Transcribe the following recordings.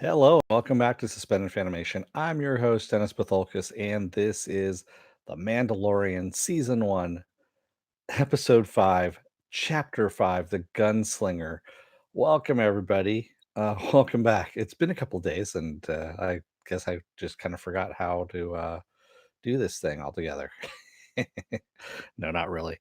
Hello, welcome back to Suspended Fanimation. I'm your host, Dennis Patholkis, and this is The Mandalorian Season 1, Episode 5, Chapter 5, The Gunslinger. Welcome, everybody. Welcome back. It's been a couple days, and I guess I just kind of forgot how to do this thing altogether. No, not really.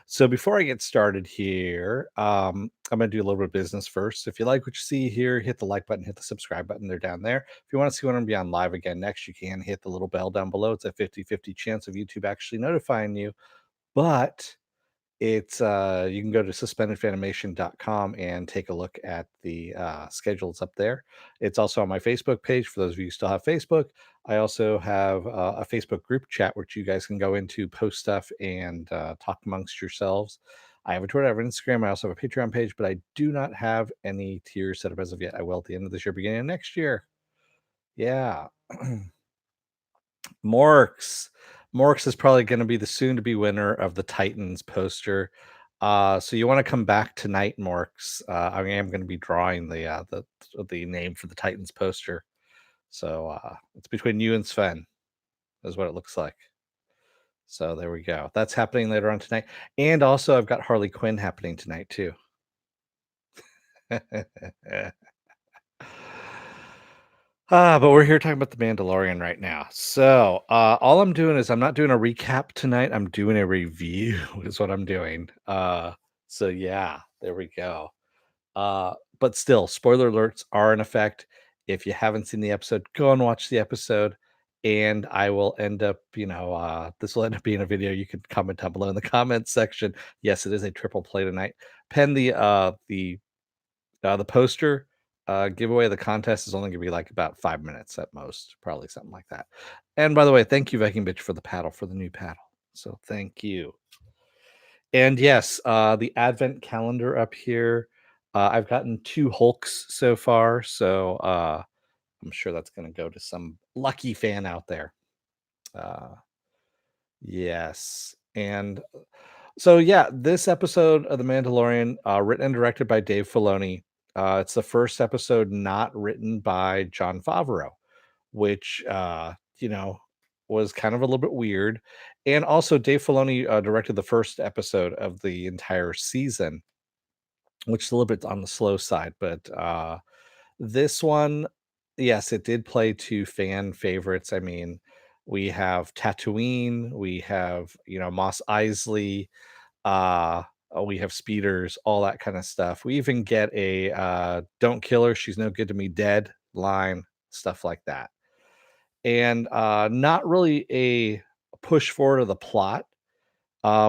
So before I get started here, I'm going to do a little bit of business first. If you like what you see here, hit the like button, hit the subscribe button. They're down there. If you want to see when I'm going to be on live again next, you can hit the little bell down below. It's a 50-50 chance of YouTube actually notifying you. But it's you can go to suspendedfanimation.com and take a look at the schedules up there. It's also on my Facebook page for those of you who still have Facebook. I also have a Facebook group chat which you guys can go into, post stuff, and talk amongst yourselves. I have a Twitter, I have an Instagram, I also have a Patreon page, but I do not have any tiers set up as of yet. I will at the end of this year, beginning of next year. Yeah. Morks. Morks is probably going to be the soon to be winner of the Titans poster. So you want to come back tonight, Morks. I am going to be drawing the name for the Titans poster. So it's between you and Sven, is what it looks like. So there we go. That's happening later on tonight. And also I've got Harley Quinn happening tonight too. But we're here talking about the Mandalorian right now. So all I'm doing is I'm not doing a recap tonight. I'm doing a review, is what I'm doing. So yeah, there we go. But still, spoiler alerts are in effect. If you haven't seen the episode, go and watch the episode. And I will end up, this will end up being a video. You can comment down below in the comments section. Yes, it is a triple play tonight. Pen the poster giveaway, the contest is only going to be like about 5 minutes at most, probably something like that. And by the way, thank you, Viking Bitch, for the paddle, for the new paddle. So thank you. And yes, the advent calendar up here. I've gotten 2 Hulks so far, so I'm sure that's going to go to some lucky fan out there. Yes. And so, yeah, this episode of The Mandalorian, written and directed by Dave Filoni. It's the first episode not written by Jon Favreau, which, was kind of a little bit weird. And also, Dave Filoni directed the first episode of the entire season, which is a little bit on the slow side. But this one, yes, it did play to fan favorites. I mean, we have Tatooine, we have, Mos Eisley, we have speeders, all that kind of stuff. We even get a "Don't kill her, she's no good to me dead" line, stuff like that. And not really a push forward of the plot.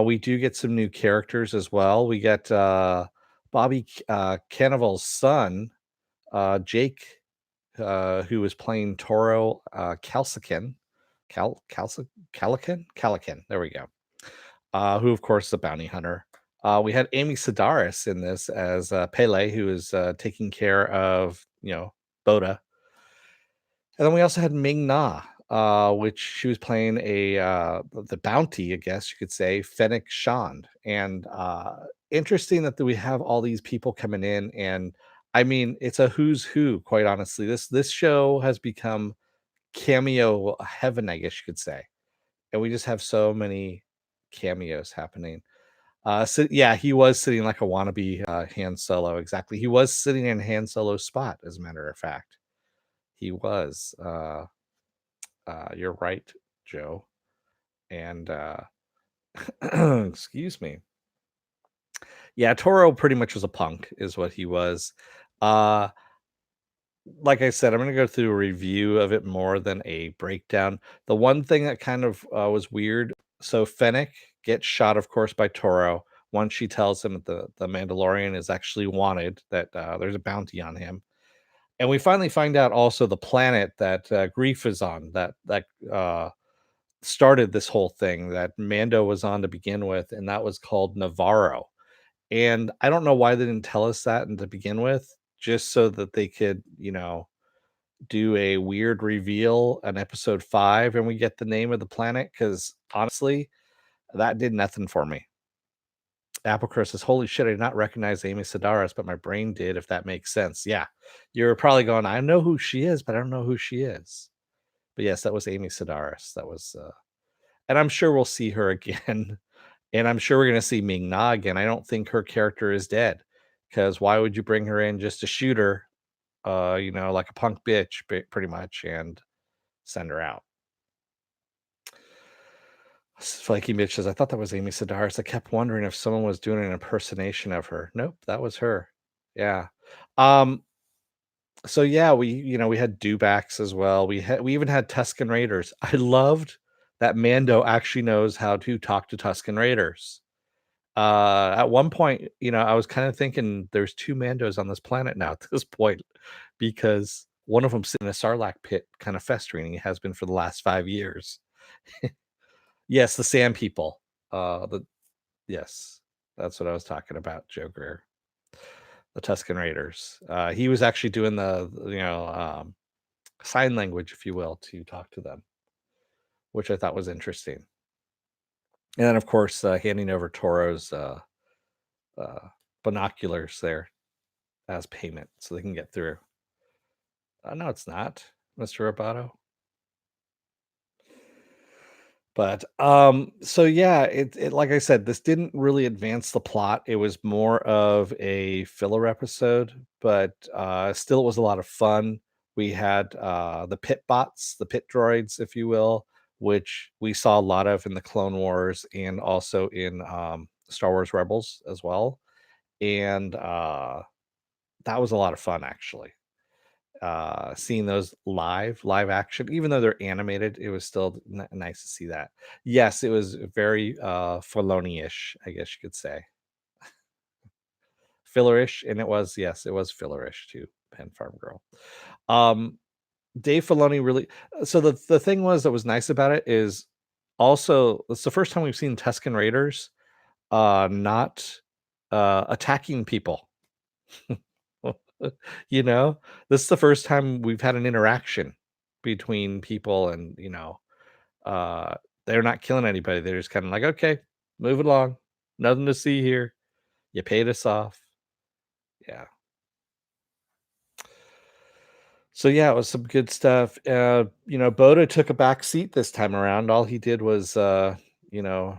We do get some new characters as well. We get Bobby Cannavale's son, Jake, who was playing Toro Calcican. Calican. There we go. Who, of course, is a bounty hunter. We had Amy Sedaris in this as Pele, who is taking care of, Boda. And then we also had Ming Na, which she was playing the bounty, I guess you could say, Fennec Shand. And interesting that we have all these people coming in, and I mean, it's a who's who, quite honestly. This show has become cameo heaven, I guess you could say. And we just have so many cameos happening. So yeah, he was sitting like a wannabe Han Solo. Exactly. He was sitting in Han Solo's spot, as a matter of fact. He was. You're right, Joe. And excuse me. Yeah, Toro pretty much was a punk, is what he was. Uh like I said, I'm going to go through a review of it more than a breakdown. The one thing that kind of was weird, so Fennec gets shot, of course, by Toro once she tells him that the Mandalorian is actually wanted, that there's a bounty on him. And we finally find out also the planet that Grief is on, that started this whole thing that Mando was on to begin with, and that was called Navarro. And I don't know why they didn't tell us that and to begin with, just so that they could, do a weird reveal on episode 5 and we get the name of the planet. Because honestly, that did nothing for me. Applecrow says, "Holy shit, I did not recognize Amy Sedaris, but my brain did, if that makes sense." Yeah. You're probably going, "I know who she is, but I don't know who she is." But yes, that was Amy Sedaris. That was and I'm sure we'll see her again. And I'm sure we're gonna see Ming Na again. I don't think her character is dead. Because why would you bring her in just to shoot her, like a punk bitch, pretty much, and send her out? Flaky Mitch says, I thought that was Amy Sedaris. I kept wondering if someone was doing an impersonation of her. Nope, that was her. Yeah. Um, so yeah, we had dewbacks as well. We even had Tusken Raiders. I loved that Mando actually knows how to talk to Tusken Raiders. At one point, I was kind of thinking there's two Mandos on this planet now at this point, because one of them's in a Sarlacc pit, kind of festering. He has been for the last 5 years. Yes, the Sand People. The Yes, that's what I was talking about, Joe Greer, the Tusken Raiders. He was actually doing sign language, if you will, to talk to them, which I thought was interesting. And then, of course, handing over Toro's uh, binoculars there as payment so they can get through. No, it's not, Mr. Roboto. But so yeah, it like I said, this didn't really advance the plot. It was more of a filler episode, but still it was a lot of fun. We had the pit bots, the pit droids, if you will, which we saw a lot of in the Clone Wars and also in Star Wars Rebels as well. And that was a lot of fun, actually. Seeing those live action, even though they're animated, it was still nice to see that. Yes, it was very Filoni-ish, I guess you could say. Fillerish, and it was, yes, it was fillerish too, Pen Farm Girl. Um Dave Filoni really, so the thing was that was nice about it is, also it's the first time we've seen Tusken Raiders not attacking people. You know, this is the first time we've had an interaction between people, and uh they're not killing anybody. They're just kind of like, okay, move it along. Nothing to see here. You paid us off. Yeah. So yeah, it was some good stuff. Boda took a back seat this time around. All he did was you know,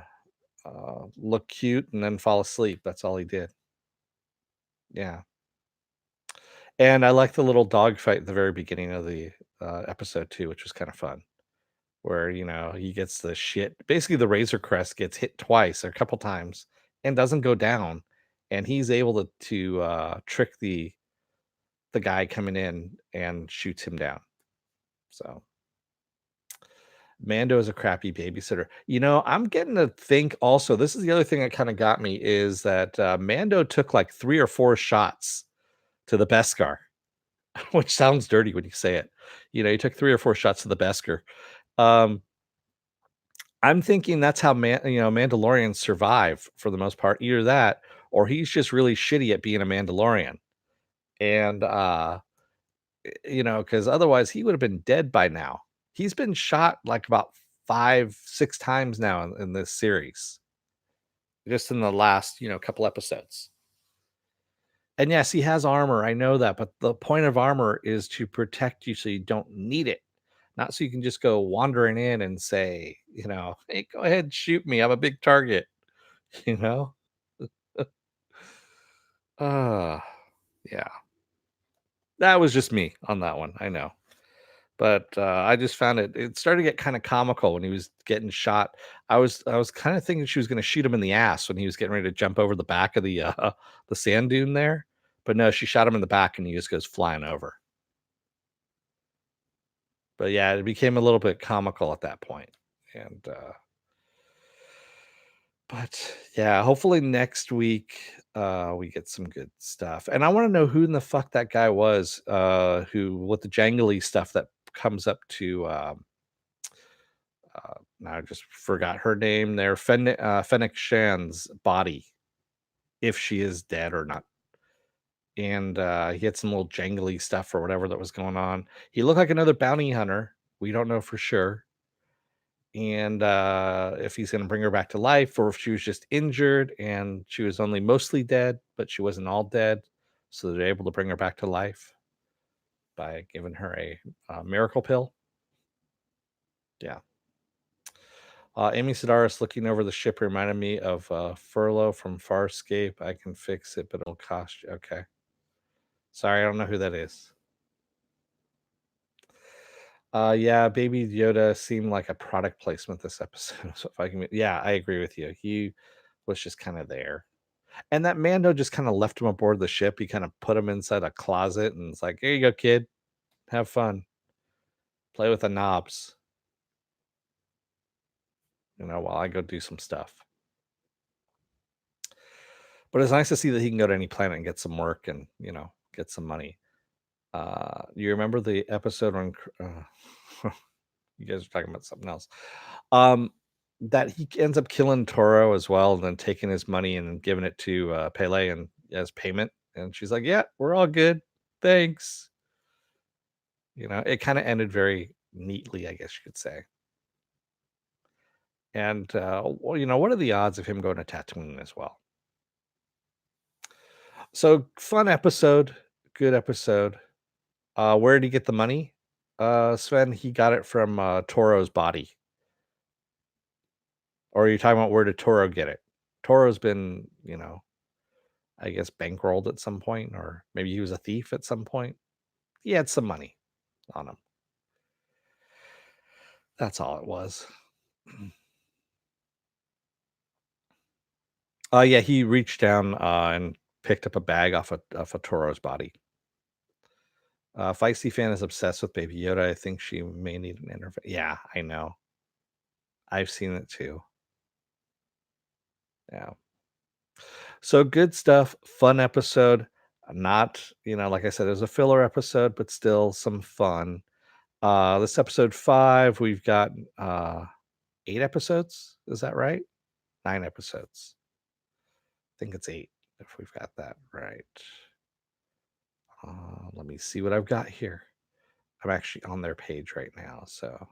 look cute and then fall asleep. That's all he did. Yeah. And I like the little dogfight at the very beginning of the episode too, which was kind of fun. Where he gets the shit. Basically, the Razor Crest gets hit twice or a couple times and doesn't go down, and he's able to trick the guy coming in and shoots him down. So Mando is a crappy babysitter. I'm getting to think also. This is the other thing that kind of got me is that Mando took like 3 or 4 shots to the Beskar, which sounds dirty when you say it. He took 3 or 4 shots to the Beskar. Um, I'm thinking that's how Mandalorians survive for the most part. Either that, or he's just really shitty at being a Mandalorian. And because otherwise he would have been dead by now. He's been shot like about 5, 6 times now in this series, just in the last couple episodes. And yes, he has armor. I know that, but the point of armor is to protect you so you don't need it. Not so you can just go wandering in and say, hey, go ahead, shoot me. I'm a big target. You know? Uh, yeah. That was just me on that one, I know. But, I just found it started to get kinda comical when he was getting shot. I was kinda thinking she was gonna shoot him in the ass when he was getting ready to jump over the back of the, the sand dune there, but no, she shot him in the back and he just goes flying over. But yeah, it became a little bit comical at that point, and, but yeah, hopefully next week we get some good stuff. And I want to know who in the fuck that guy was, who with the jangly stuff that comes up to now I just forgot her name there, Fennec Shan's body, if she is dead or not. And he had some little jangly stuff or whatever that was going on. He looked like another bounty hunter. We don't know for sure. and if he's going to bring her back to life or if she was just injured and she was only mostly dead, but she wasn't all dead. So they're able to bring her back to life by giving her a miracle pill. Yeah. Amy Sedaris looking over the ship reminded me of Furlough from Farscape. I can fix it, but it'll cost you. Okay. Sorry, I don't know who that is. Yeah, Baby Yoda seemed like a product placement this episode. So if I can, yeah, I agree with you. He was just kind of there. And that Mando just kind of left him aboard the ship. He kind of put him inside a closet and it's like, here you go, kid. Have fun. Play with the knobs, while I go do some stuff. But it's nice to see that he can go to any planet and get some work and, get some money. You remember the episode on you guys are talking about something else. Um, that he ends up killing Toro as well, and then taking his money and giving it to Pele and as payment. And she's like, "Yeah, we're all good, thanks." It kind of ended very neatly, I guess you could say. And well, what are the odds of him going to Tatooine as well? So fun episode, good episode. Where did he get the money? Sven, he got it from Toro's body. Or are you talking about where did Toro get it? Toro's been, I guess bankrolled at some point, or maybe he was a thief at some point. He had some money on him. That's all it was. Yeah, he reached down and picked up a bag off of Toro's body. Feisty fan is obsessed with Baby Yoda. I think she may need an interface. Yeah, I know. I've seen it too. Yeah. So good stuff. Fun episode. Not, like I said, it was a filler episode, but still some fun. This episode 5, we've got 8 episodes. Is that right? 9 episodes. I think it's 8 if we've got that right. Let me see what I've got here. I'm actually on their page right now. So,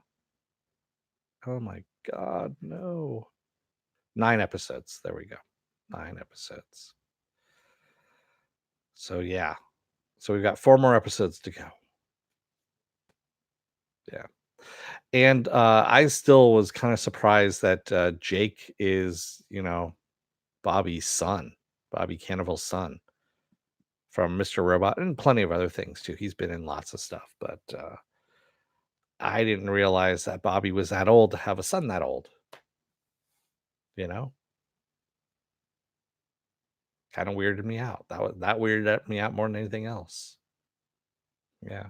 oh my God, no. 9 episodes. There we go. 9 episodes. So, yeah. So, we've got 4 more episodes to go. Yeah. And I still was kind of surprised that Jake is, Bobby's son, Bobby Cannavale's son from Mr. Robot and plenty of other things too. He's been in lots of stuff, but I didn't realize that Bobby was that old to have a son that old, you know? Kind of weirded me out. That weirded me out more than anything else. Yeah.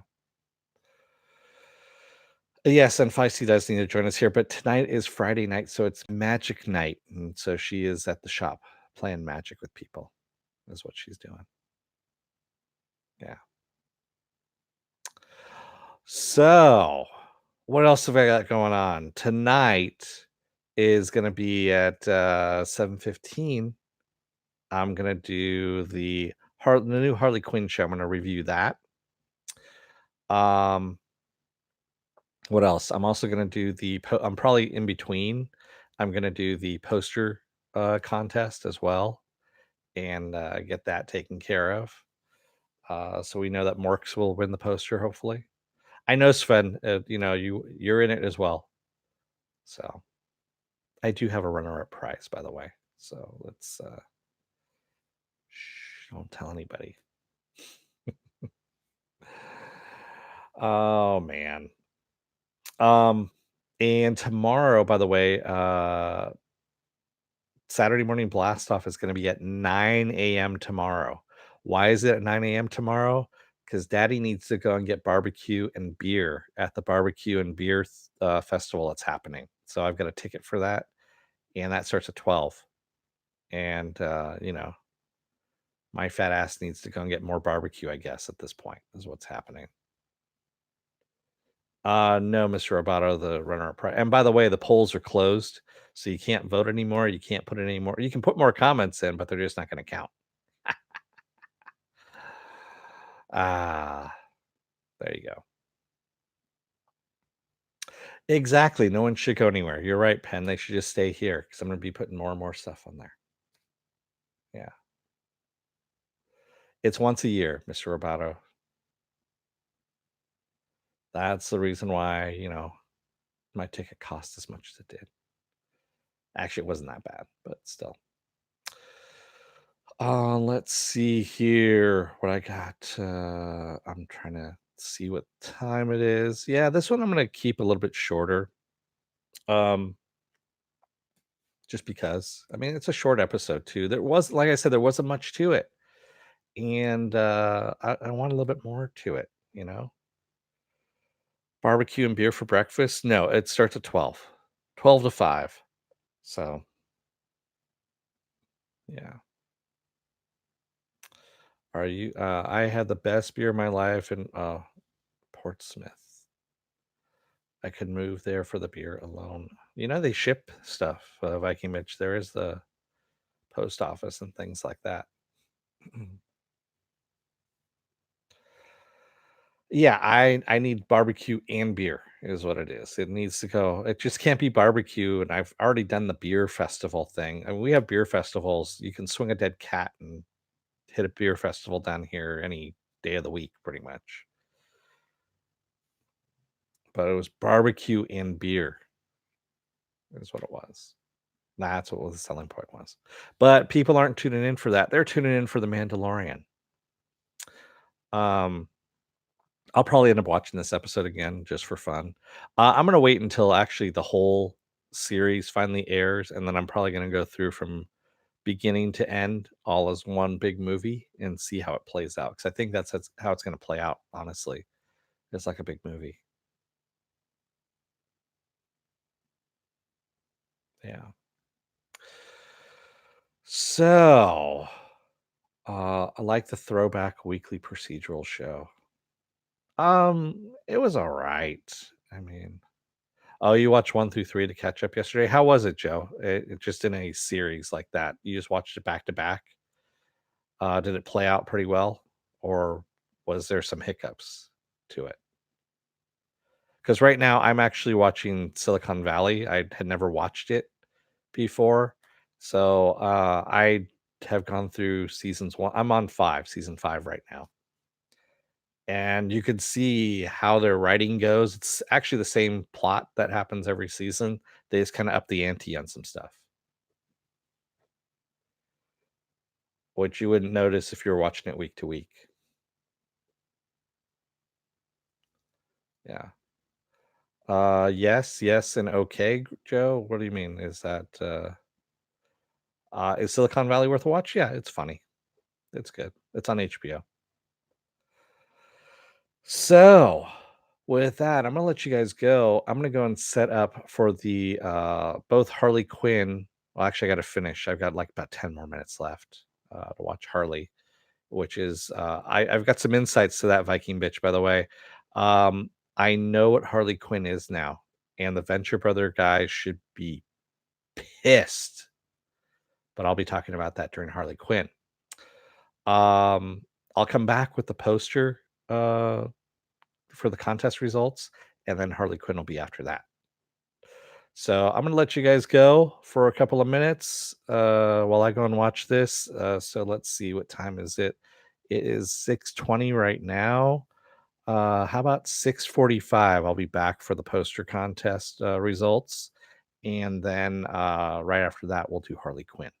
Yes, and Feisty does need to join us here, but tonight is Friday night, so it's magic night. And so she is at the shop playing magic with people, is what she's doing. Yeah. So, what else have I got going on? Tonight is gonna be at 7:15. I'm gonna do the new Harley Quinn show. I'm gonna review that. Um, what else? I'm also gonna do I'm probably in between. I'm gonna do the poster contest as well and get that taken care of. So we know that Morks will win the poster, hopefully. I know Sven, you're in it as well. So I do have a runner-up prize, by the way. So let's don't tell anybody. Oh man. Um and tomorrow, by the way, Saturday morning blast off is going to be at 9 a.m. tomorrow. Why is it at 9 a.m. tomorrow? Because Daddy needs to go and get barbecue and beer at the barbecue and beer festival that's happening. So I've got a ticket for that, and that starts at 12. And my fat ass needs to go and get more barbecue, I guess, at this point, is what's happening. No, Mr. Roboto, the runner-up prize. And by the way, the polls are closed, so you can't vote anymore. You can't put any more. You can put more comments in, but they're just not going to count. Ah, there you go. Exactly. No one should go anywhere. You're right, Penn. They should just stay here because I'm going to be putting more and more stuff on there. Yeah. It's once a year, Mr. Roboto. That's the reason why, my ticket cost as much as it did. Actually, it wasn't that bad, but still. Let's see here what I got. I'm trying to see what time it is. Yeah, this one I'm going to keep a little bit shorter. Um, just because. I mean, it's a short episode too. There was, like I said, there wasn't much to it, and I want a little bit more to it. Barbecue and beer for breakfast. No, it starts at 12 to 5. So yeah. Are you? I had the best beer of my life in Portsmouth. I could move there for the beer alone. They ship stuff, Viking Mitch. There is the post office and things like that. Yeah, I need barbecue and beer is what it is. It needs to go. It just can't be barbecue, and I've already done the beer festival thing. And we have beer festivals. You can swing a dead cat and hit a beer festival down here any day of the week, pretty much. But it was barbecue and beer is what it was. That's what the selling point was. But people aren't tuning in for that. They're tuning in for The Mandalorian. Um, I'll probably end up watching this episode again just for fun. I'm gonna wait until actually the whole series finally airs, and then I'm probably gonna go through from beginning to end all as one big movie and see how it plays out. Because I think that's how it's gonna play out, honestly. It's like a big movie. Yeah. So, I like the throwback weekly procedural show. It was alright. I mean, oh, you watched 1 through 3 to catch up yesterday? How was it, Joe? It just in a series like that, you just watched it back to back? Did it play out pretty well, or was there some hiccups to it? Because right now, I'm actually watching Silicon Valley. I had never watched it before, so, I have gone through seasons 1. I'm on 5, season 5 right now. And you could see how their writing goes. It's actually the same plot that happens every season. They just kinda up the ante on some stuff, which you wouldn't notice if you were watching it week to week. Yeah. Yes, yes, and okay, Joe? What do you mean? Is Silicon Valley worth a watch? Yeah, it's funny. It's good. It's on HBO. So, with that, I'm gonna let you guys go. I'm gonna go and set up for the both Harley Quinn. Well, actually, I got to finish. I've got like about 10 more minutes left to watch Harley, which is I've got some insights to that Viking bitch, by the way. I know what Harley Quinn is now, and the Venture Brother guys should be pissed. But I'll be talking about that during Harley Quinn. Um, I'll come back with the poster uh for the contest results, and then Harley Quinn will be after that. So I'm gonna let you guys go for a couple of minutes while I go and watch this. So let's see, what time is it? It is 6:20 right now. How about 6:45? I'll be back for the poster contest results, and then right after that, we'll do Harley Quinn.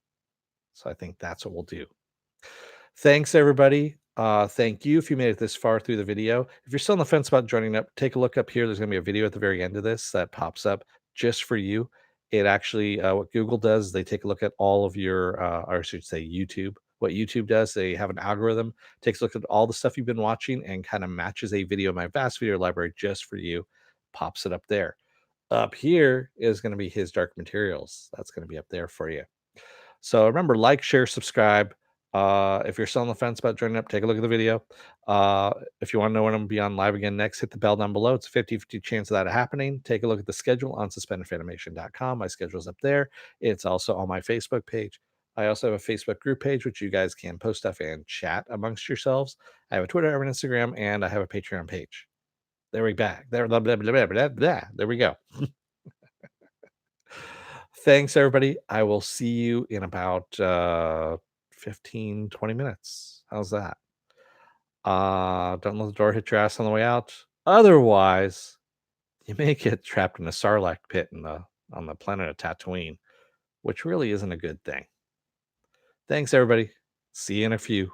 So I think that's what we'll do. Thanks, everybody. Thank you if you made it this far through the video. If you're still on the fence about joining up, take a look up here. There's going to be a video at the very end of this that pops up just for you. It actually, what Google does, they take a look at all of your, or I should say YouTube. What YouTube does, they have an algorithm, takes a look at all the stuff you've been watching and kind of matches a video, my vast video library just for you, pops it up there. Up here is going to be his dark materials. That's going to be up there for you. So remember, like, share, subscribe. If you're still on the fence about joining up, take a look at the video. If you want to know when I'm going to be on live again next, hit the bell down below. It's a 50-50 chance of that happening. Take a look at the schedule on suspendedfanimation.com. My schedule's up there. It's also on my Facebook page. I also have a Facebook group page, which you guys can post stuff and chat amongst yourselves. I have a Twitter, I have an Instagram, and I have a Patreon page. There we back. There, blah, blah, blah, blah, blah, blah. There we go. Thanks, everybody. I will see you in about 15, 20 minutes. How's that? Don't let the door hit your ass on the way out. Otherwise, you may get trapped in a sarlacc pit on the planet of Tatooine, which really isn't a good thing. Thanks, everybody. See you in a few.